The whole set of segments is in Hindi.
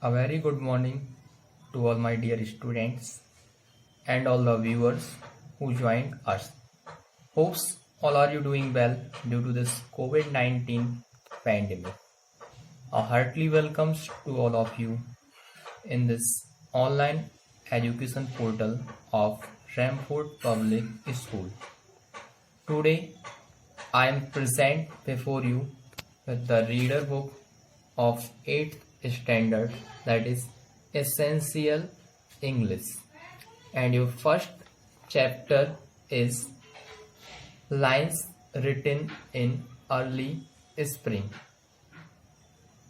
A very good morning to all my dear students and all the viewers who joined us. Hopes all are you doing well due to this COVID-19 pandemic. A heartily welcomes to all of you in this online education portal of Ramford Public School. Today I am present before you with the reader book of 8th standard, that is Essential English, and your first chapter is Lines Written in Early Spring.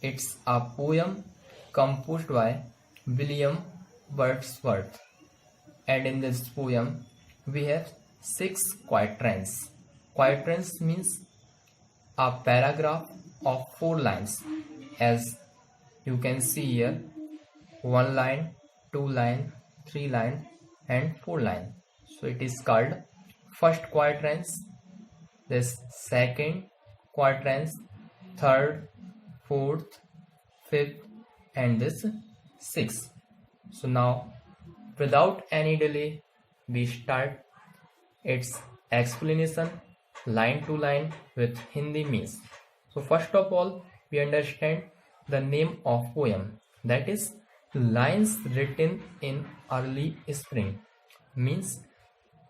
It's a poem composed by William Wordsworth, and in this poem we have 6 quatrains. Quatrains means a paragraph of 4 lines, as you can see here, 1 line, 2 line, 3 line and 4 line. So it is called first quatrains, this second quatrains, third, fourth, fifth and this sixth. So now without any delay we start its explanation line to line with Hindi means. So first of all we understand the name of poem, that is Lines Written in Early Spring. Means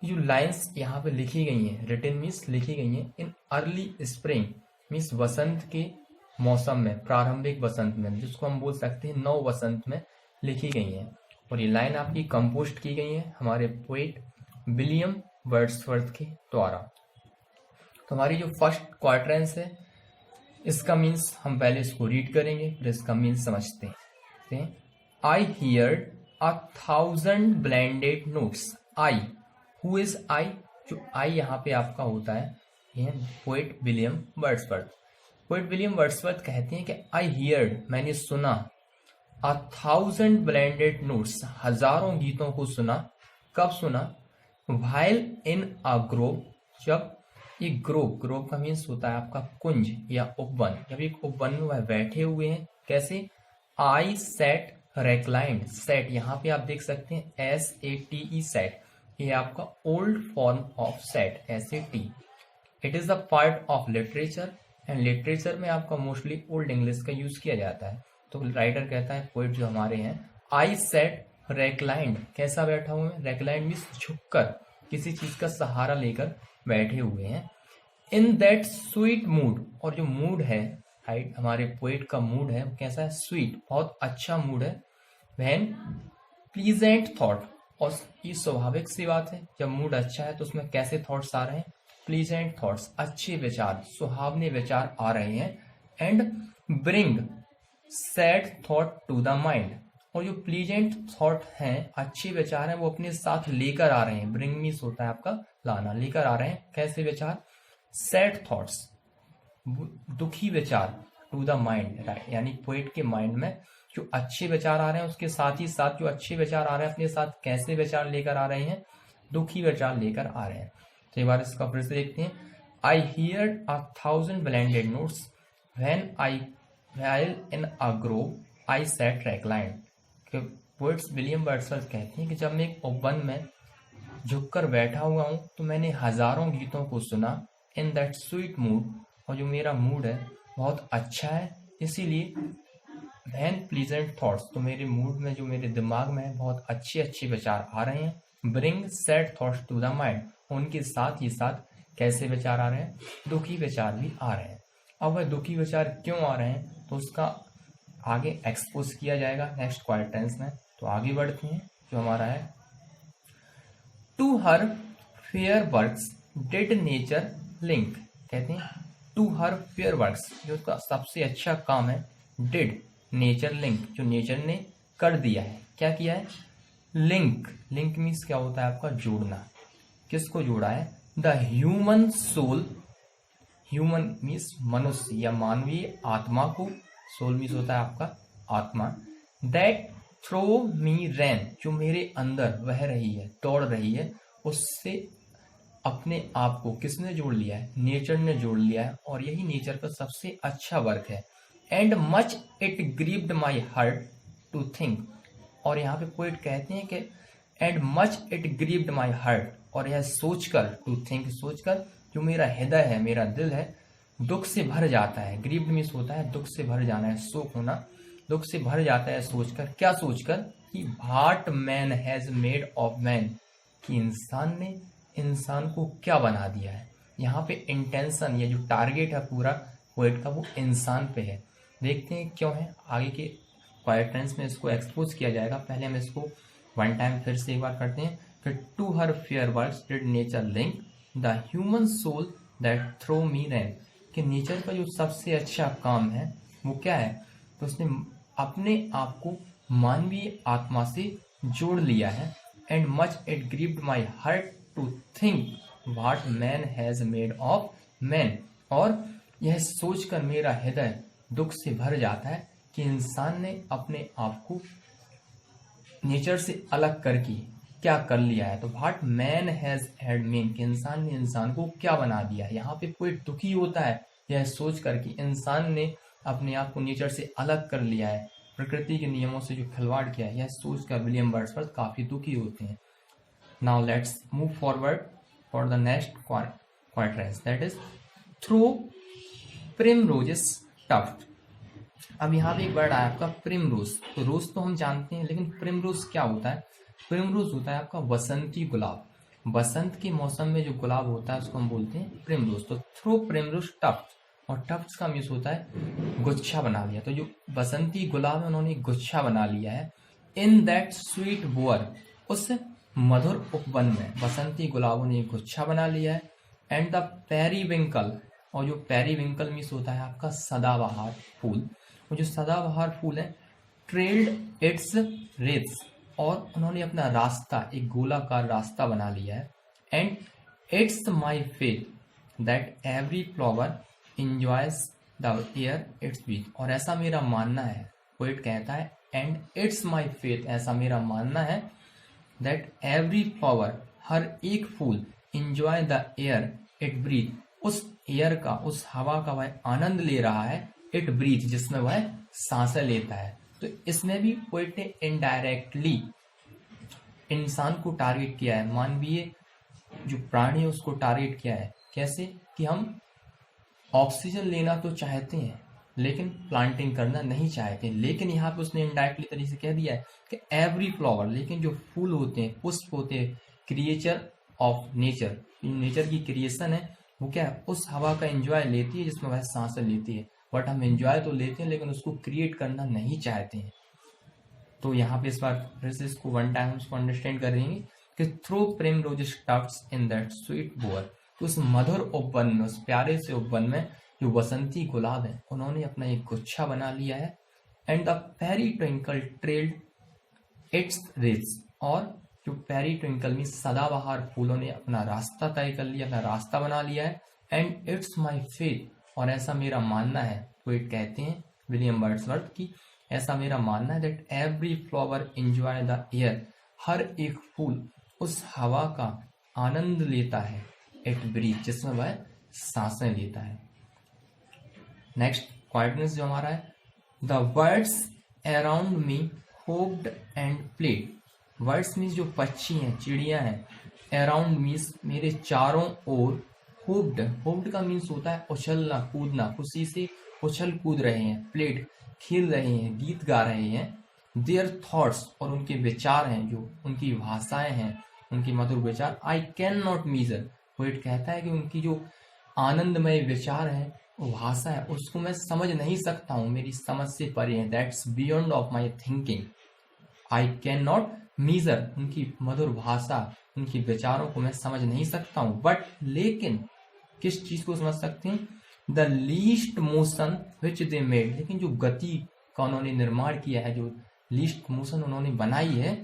जो लाइन्स यहाँ पे लिखी गई हैं, रिटन मीन्स लिखी गई हैं, इन अर्ली स्प्रिंग मीन्स वसंत के मौसम में, प्रारंभिक वसंत में, जिसको हम बोल सकते हैं नव वसंत में लिखी गई हैं। और ये लाइन आपकी कंपोस्ट की गई है हमारे पोएट विलियम वर्ड्सवर्थ के द्वारा। तो हमारी जो फर्स्ट क्वाड्रेंस है इसका मीन्स हम पहले इसको रीड करेंगे फिर इसका मीन्स समझते हैं। आई heard 1000 blended notes. I, who is I? जो आई यहाँ पे आपका होता है ये poet William Wordsworth. Poet William Wordsworth कहते हैं कि आई हियर्ड, मैंने सुना, 1000 ब्लेंडेड नोट्स, हजारों गीतों को सुना। कब सुना? व्हाइल इन अ ग्रोव, जब ये ग्रोव का मीन्स होता है आपका कुंज या उपवन, जब एक उपवन में वह बैठे हुए हैं। कैसे? आई सेट रेक्लाइंड, सेट यहाँ पे आप देख सकते हैं SATE सेट, ये आपका old form of set SAT। It is the part of literature, and literature में आपका मोस्टली ओल्ड इंग्लिश का यूज किया जाता है। तो राइटर कहता है, पोएट जो हमारे हैं, आई सेट रेक्लाइंड, कैसा बैठा हुआ है? रेक्लाइंड मीन्स झुककर, किसी चीज का सहारा लेकर बैठे हुए हैं। इन दैट स्वीट मूड, और जो मूड है हमारे पोएट का मूड है कैसा है? स्वीट, बहुत अच्छा मूड है। व्हेन प्लीजेंट थॉट, और ये स्वाभाविक सी बात है, जब मूड अच्छा है तो उसमें कैसे थॉट्स आ रहे हैं? प्लीजेंट थॉट्स, अच्छे विचार, सुहावने विचार आ रहे हैं। And bring sad thought to the mind, और जो प्लीजेंट थॉट हैं, अच्छे विचार हैं, वो अपने साथ लेकर आ रहे हैं। ब्रिंग मीन्स होता है आपका लाना, लेकर आ रहे हैं। कैसे विचार? सैड थॉट्स, दुखी विचार, टू द माइंड, यानी पोएट के माइंड में जो अच्छे विचार आ रहे हैं उसके साथ ही साथ जो अच्छे विचार आ रहे हैं अपने साथ कैसे विचार लेकर आ रहे हैं? दुखी विचार लेकर आ रहे हैं। तो एक बार इसका फिर से देखते हैं। I hear 1000 blended notes when I while in a grove I sat reclined. Poets William Wordsworth कहते हैं कि जब मैं एक उपवन में झुककर बैठा हुआ हूं तो मैंने हजारों गीतों को सुना। इन दैट स्वीट मूड, और जो मेरा मूड है बहुत अच्छा है, इसीलिए व्हेन प्लीजेंट थॉट्स, तो मेरे मूड में, जो मेरे दिमाग में है, बहुत अच्छे अच्छे विचार आ रहे हैं। Bring sad thoughts to the mind, उनके साथ ही साथ कैसे विचार आ रहे हैं? दुखी विचार भी आ रहे हैं। अब वह दुखी विचार क्यों आ रहे हैं तो उसका आगे एक्सपोज किया जाएगा नेक्स्ट क्वाड्रेंस में। तो आगे बढ़ते हैं, जो हमारा है, to her fair works did nature link. कहते हैं टू हर फेयर वर्क्स, जो उसका सबसे अच्छा काम है, डिड नेचर लिंक, जो नेचर ने कर दिया है। क्या किया है? लिंक, लिंक मीन्स क्या होता है आपका? जोड़ना। किसको जोड़ा है? The human soul, human means मनुष्य या मानवीय आत्मा को, सोल मीन्स होता है आपका आत्मा। दैट थ्रो मी रैन, जो मेरे अंदर बह रही है, दौड़ रही है, उससे अपने आप को किसने जोड़ लिया है? नेचर ने जोड़ लिया है, और यही नेचर का सबसे अच्छा वर्क है। And much it grieved my heart to think, और यहाँ पे पोएट कहते हैं कि and much it grieved my heart, और यह सोचकर, टू थिंक सोचकर, जो मेरा हृदय है, मेरा दिल है, दुख से भर जाता है। ग्रीव्ड मीन्स होता है दुख से भर जाना है, शोक होना, दुख से भर जाता है सोचकर। क्या सोचकर? कि what man has made of man, कि इंसान ने इंसान को क्या बना दिया है। यहाँ पे इंटेंशन या जो टारगेट है पूरा पोएट का वो इंसान पे है। देखते हैं क्यों है, आगे के क्वाइटेंस में इसको एक्सपोज किया जाएगा। पहले हम इसको वन टाइम फिर से एक बार करते हैं कि to her fair words did nature link the human soul that through me ran, कि नेचर का जो सबसे अच्छा काम है वो क्या है, तो उसने अपने आप को मानवीय आत्मा से जोड़ लिया है। And much it grieved my heart to think what man has made of man, और यह सोचकर मेरा हृदय दुख से भर जाता है कि इंसान ने अपने आप को नेचर से अलग करके क्या कर लिया है। तो what man has had mean, कि इंसान ने इंसान को क्या बना दिया है। यहाँ पे कोई दुखी होता है यह सोच कर कि इंसान ने अपने आप को नेचर से अलग कर लिया है, प्रकृति के नियमों से जो खिलवाड़ किया है, यह सोचकर विलियम वर्ड्सवर्थ काफी दुखी होते हैं। Now let's move forward for the next quatrains, that is through primroses tuft. अब यहाँ पे एक वर्ड आया आपका प्रिमरोज। तो रोज तो हम जानते हैं, लेकिन प्रिमरोज क्या होता है? प्रिमरोज होता है आपका बसंती गुलाब। बसंत के मौसम में जो गुलाब होता है उसको हम बोलते हैं प्रिमरोज। तो थ्रू प्रिमरोज टफ्ट, और टफ्ट का मीन्स होता है गुच्छा बना लिया। तो जो बसंती गुलाब है उन्होंने गुच्छा बना लिया है। इन दैट स्वीट बोअर, उस मधुर उपवन में बसंती गुलाबों ने गुच्छा बना लिया है। एंड द पेरीविंकल, और जो पेरीविंकल मीन्स होता है आपका सदाबहार फूल, वो जो सदाबहार फूल है, ट्रेल्ड इट्स रेट्स, और उन्होंने अपना रास्ता, एक गोलाकार रास्ता बना लिया है। And it's my faith that every flower enjoys the air its breath, और ऐसा मेरा मानना है, पोएट कहता है एंड इट्स माई फेथ, ऐसा मेरा मानना है, दैट एवरी फ्लावर, हर एक फूल, enjoy the air it breathes, उस एयर का, उस हवा का वह आनंद ले रहा है, इट ब्रीथ, जिसमें वह सांसें लेता है। तो इसमें भी पोएट ने इनडायरेक्टली इंसान को टारगेट किया है, मानवीय जो प्राणी है उसको टारगेट किया है। कैसे? कि हम ऑक्सीजन लेना तो चाहते हैं लेकिन प्लांटिंग करना नहीं चाहते, लेकिन यहाँ पे उसने इनडायरेक्टली तरीके से कह दिया है कि एवरी फ्लावर, लेकिन जो फूल होते हैं, पुष्प होते हैं, क्रिएचर ऑफ नेचर, नेचर की क्रिएशन है, वो क्या है, उस हवा का एंजॉय लेती है जिसमें वह सांसें लेती है। बट हम एंजॉय तो लेते हैं लेकिन उसको क्रिएट करना नहीं चाहते हैं। तो यहाँ पे इस बार फिर से इसको वन टाइम उसको अंडरस्टैंड करेंगे कि through primroses tufts in that sweet bower, उस मधुर उपवन में, उस प्यारे से उपवन में जो बसंती गुलाब है, उन्होंने अपना एक गुच्छा बना लिया है। And the periwinkle trailed its race, और जो पेरी ट्विंकल में सदाबहार फूलों ने अपना रास्ता तय कर लिया, अपना रास्ता बना लिया है। एंड इट्स माई फेथ, और ऐसा मेरा मानना है, पोएट कहते हैं विलियम वर्ड्सवर्थ की, ऐसा मेरा मानना है, that every flower enjoy the air, हर एक फूल उस हवा का आनंद लेता है, इट ब्रीथ, जिसमें वह सांसें लेता है। नेक्स्ट क्वाइटनेस जो हमारा है, the words around me hoped and played. Words means जो पक्षी हैं, चिड़िया हैं, अराउंड मीन्स मेरे चारों ओर, होप्ड, होप्ड का मीन्स होता है उछलना कूदना, खुशी से उछल कूद रहे हैं, प्लेड खेल रहे हैं, गीत गा रहे हैं। देयर थॉट्स, और उनके विचार हैं, जो उनकी भाषाएं हैं, उनकी मधुर विचार, I can not measure, poet कहता है कि उनकी जो आनंदमय विचार है, वो भाषा है, उसको मैं समझ नहीं सकता हूँ, मेरी समझ से परे है, that's beyond of my thinking. I can not measure, उनकी मधुर भाषा, उनकी विचारों को मैं समझ नहीं सकता हूँ। बट लेकिन किस चीज को समझ सकते हैं? The least motion which they made, लेकिन जो गति का उन्होंने निर्माण किया है, जो लीस्ट मोशन उन्होंने बनाई है,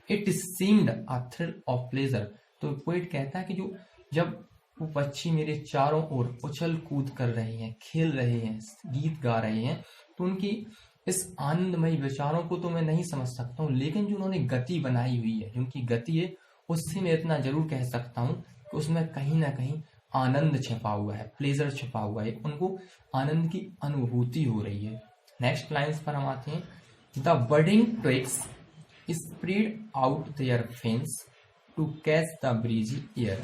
it seemed a thrill of pleasure. तो पोएट कहता है कि जो जब वो पक्षी मेरे चारों ओर उछल कूद कर रहे हैं, खेल रहे हैं, गीत गा रहे हैं, तो उनकी इस आनंदमय विचारों को तो मैं नहीं समझ सकता हूँ, लेकिन जो उन्होंने गति बनाई हुई है, उनकी गति है, उससे मैं इतना जरूर कह सकता हूँ कि उसमें कहीं ना कहीं आनंद छिपा हुआ है, प्लेजर छिपा हुआ है, उनको आनंद की अनुभूति हो रही है। नेक्स्ट लाइन्स पर हम आते हैं, the budding twigs spread out their fins to catch the breezy air,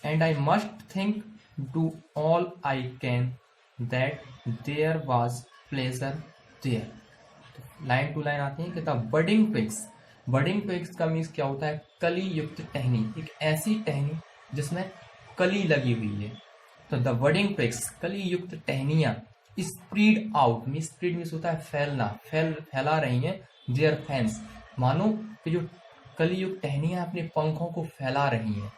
and I must think do all I can that there was pleasure there. Line to line आती है कि the budding twigs, budding twigs का मीन्स क्या होता है, कली युक्त टहनी, एक ऐसी टहनी जिसमें कली लगी हुई है। तो द बडिंग ट्विग्स, कली युक्त टहनियां, spread out, mean spread means होता है फैलना, फैला रही हैं, देयर फैंस, मानो कि जो कली युक्त टहनियां अपने पंखों को फैला रही हैं।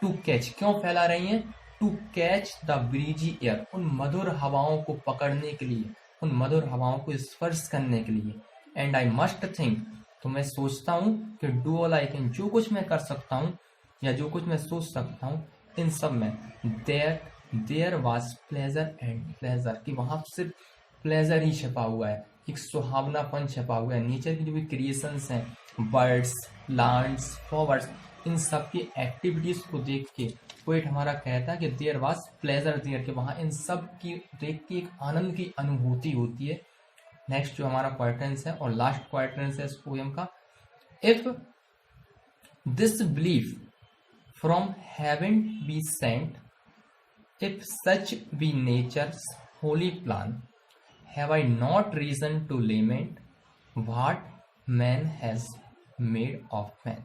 टू कैच, क्यों फैला रही हैं, to catch the breezy air, उन मधुर हवाओं को पकड़ने के लिए, उन मधुर हवाओं को स्पर्श करने के लिए। एंड आई मस्ट थिंक, तो मैं सोचता हूँ कि डू ऑल आई कैन, जो कुछ मैं कर सकता हूँ या जो कुछ मैं सोच सकता हूँ इन सब में, there was pleasure and pleasure, कि वहां सिर्फ प्लेजर ही छपा हुआ है, एक सुहावनापन छपा हुआ है। नेचर की जो भी क्रिएशंस हैं, बर्ड्स, प्लांट्स, फ्लावर्स, इन सब की एक्टिविटीज को देख के पोएट हमारा कहता है कि देयर वाज प्लेजर देयर, के वहां इन सब की देख के एक आनंद की अनुभूति होती है। नेक्स्ट जो हमारा क्वार्टेंस है और लास्ट क्वार्टेंस है इस पोएम का, if this belief from heaven be sent, if such be nature's holy plan, have I not reason to lament what man has made of man।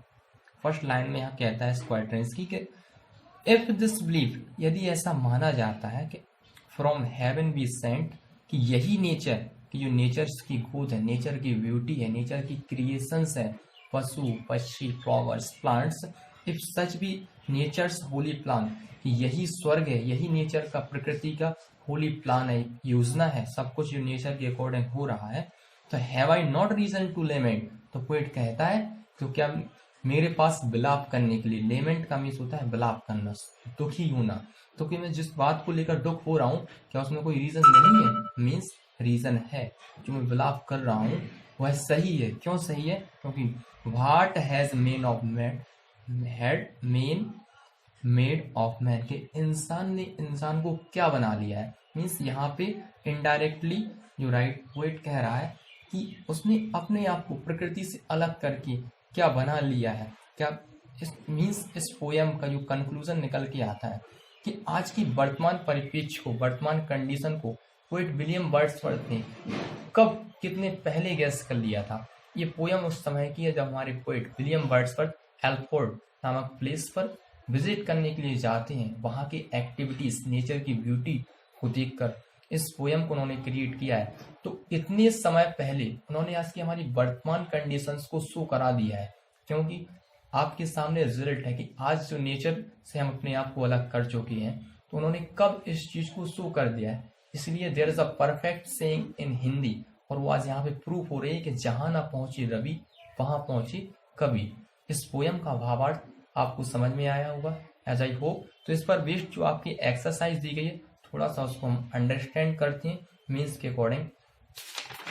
First line में यहाँ कहता है इस क्वार्टेंस की कि इफ दिस बिलीफ, यदि ऐसा माना जाता है कि फ्रॉम हेवन बी सेंट, कि यही नेचर, कि जो नेचर्स की गोद है, नेचर की ब्यूटी है, नेचर की क्रिएशंस है, पशु पक्षी flowers plants, if such be nature's holy plan, कि यही स्वर्ग है, यही नेचर का, प्रकृति का होली प्लान है, योजना है, सब कुछ जो नेचर के अकॉर्डिंग हो रहा है, तो have I not reason to lament, तो पोएट कहता है तो क्या मेरे पास विलाप करने के लिए, लेमेंट का मीन्स होता है विलाप करना, दुखी होना, तो कि मैं जिस बात को लेकर दुख हो रहा हूँ क्या उसमें कोई रीजन नहीं है, मीन्स रीजन है, जो मैं विलाप कर रहा हूँ वह सही है। क्यों सही है, क्योंकि what has main of man, had main made of man, के इंसान ने इंसान को क्या बना लिया है, मीन्स यहाँ पे इनडायरेक्टली जो राइट पोएट कह रहा है कि उसने अपने आप को प्रकृति से अलग करके क्या बना लिया है। क्या इस मीन्स इस पोएम का जो कंक्लूजन निकल के आता है कि आज की वर्तमान परिप्रेक्ष्य को, वर्तमान कंडीशन को पोएट विलियम वर्ड्सवर्थ ने कब, कितने पहले गैस कर लिया था। ये पोएम उस समय की है जब हमारे पोएट विलियम वर्ड्सवर्थ एल्फोर्ड नामक प्लेस पर विजिट करने के लिए जाते हैं, वहाँ की एक्टिविटीज, नेचर की ब्यूटी को देखकर इस पोएम को उन्होंने क्रिएट किया है। तो इतने समय पहले उन्होंने आज की हमारी वर्तमान कंडीशंस को शो करा दिया है, क्योंकि आपके सामने रिजल्ट है कि आज जो नेचर से हम अपने आप को अलग कर चुके हैं, तो उन्होंने कब इस चीज को शो कर दिया है। इसलिए there is a perfect saying in Hindi, और वो आज यहाँ पे प्रूफ हो रही है कि जहां ना पहुंची रवि वहां पहुंची कवि। इस पोएम का भावार्थ आपको समझ में आया होगा एज आई होप। तो इस पर बेस्ड जो आपकी एक्सरसाइज दी गई है, थोड़ा सा उसको हम अंडरस्टैंड करते हैं मीन्स के अकॉर्डिंग।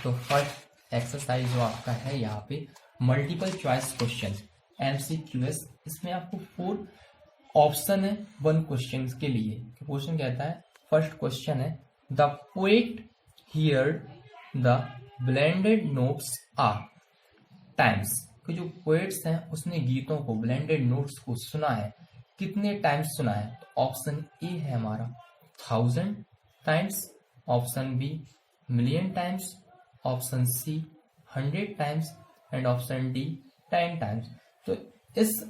तो फर्स्ट एक्सरसाइज जो आपका है यहाँ पे मल्टीपल चॉइस क्वेश्चन MCQS, इसमें आपको 4 ऑप्शन है 1 क्वेश्चन के लिए। क्वेश्चन कहता है, फर्स्ट क्वेश्चन है the poet heard the blended notes are times, कि जो पोएट्स हैं उसने गीतों को, ब्लेंडेड नोट्स को सुना है, कितने टाइम्स सुना है। तो ऑप्शन ए है हमारा 1000 times, option B million times, option C 100 times and option D 10 times. तो इस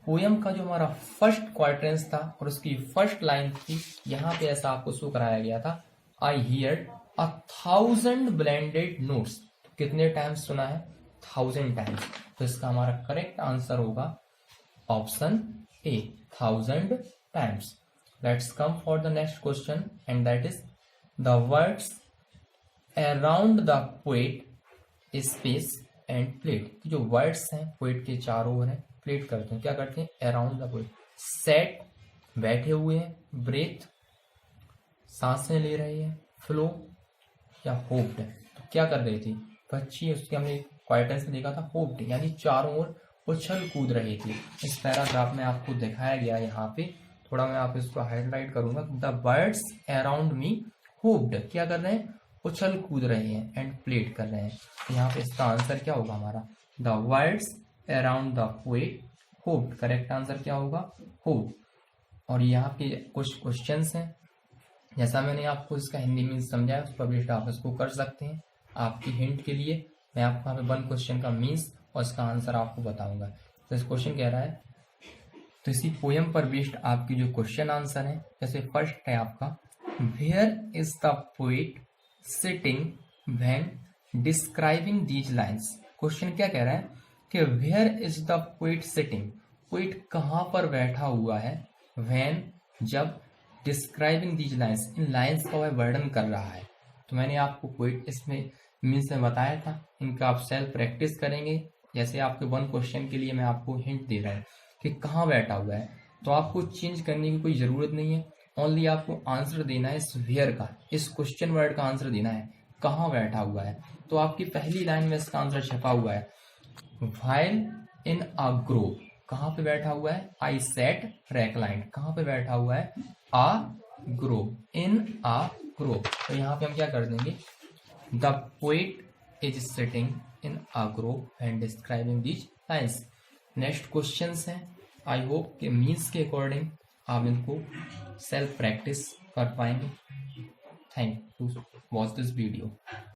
पोएम का जो हमारा फर्स्ट क्वार्टेंस था और उसकी फर्स्ट लाइन थी, यहाँ पे ऐसा आपको शो कराया गया था, आई हियर 1000 ब्लेंडेड नोट्स, तो कितने टाइम्स सुना है, 1000 टाइम्स। तो इसका हमारा करेक्ट आंसर होगा option A 1000 times. Let's come for the next question and that is the words around the poet space end plate. जो वर्ड्स हैं पोएट के चारों ओर हैं, प्लेट करते हैं, क्या करते हैं, अराउंड द पोएट। सेट बैठे हुए हैं, ब्रेथ सांसें ले रहे हैं, फ्लो या होप्ड, तो क्या कर रही थी बच्ची, उसके हमने क्वार्टेंस में देखा था होप्ड, यानी चारों ओर उछल कूद रही थी। इस पैराग्राफ में आपको दिखाया गया यहाँ पे, थोड़ा मैं आप इसको हाईलाइट करूंगा। The birds around me hoped, क्या कर रहे हैं, उछल कूद रहे हैं एंड प्लेड कर रहे हैं। तो यहाँ पे इसका आंसर क्या होगा हमारा, the words around the poet hoped. Correct answer क्या होगा, होप। और यहाँ पे कुछ क्वेश्चंस हैं, जैसा मैंने आपको इसका हिंदी में समझाया उस पब्लिश आप इसको कर सकते हैं। आपकी हिंट के लिए मैं आपको यहाँ पे 1 क्वेश्चन का मीन्स और इसका आंसर आपको बताऊंगा। तो इस क्वेश्चन कह रहा है, तो इसी पोयम पर बेस्ड आपकी जो क्वेश्चन आंसर है, जैसे फर्स्ट है आपका, where is the poet sitting when describing these lines. Question क्या कह रहा है कि where is the poet sitting, poet कहाँ पर बैठा हुआ है, व्हेन जब, डिस्क्राइबिंग दीज लाइन्स इन लाइन्स का वह वर्णन कर रहा है। तो मैंने आपको पोएट इसमें मीन्स में बताया था, इनका आप सेल्फ प्रैक्टिस करेंगे। जैसे आपके 1 क्वेश्चन के लिए मैं आपको हिंट दे रहा है कि कहाँ बैठा हुआ है, तो आपको चेंज करने की कोई जरूरत नहीं है, ओनली आपको आंसर देना है इस वेयर का, इस क्वेश्चन वर्ड का आंसर देना है, कहाँ बैठा हुआ है। तो आपकी पहली लाइन में इसका आंसर छपा हुआ है, व्हाइल इन अ ग्रोव। कहाँ पे बैठा हुआ है, आई सेट रेक्लाइंड। कहाँ पे बैठा हुआ है, आ ग्रोव, इन आ ग्रोव। तो यहाँ पे हम क्या कर देंगे, the poet is sitting in a grove and describing these lines. Next questions हैं, आई होप के मीन्स के अकॉर्डिंग आप इनको सेल्फ प्रैक्टिस कर पाएंगे। Thank you to watch this video.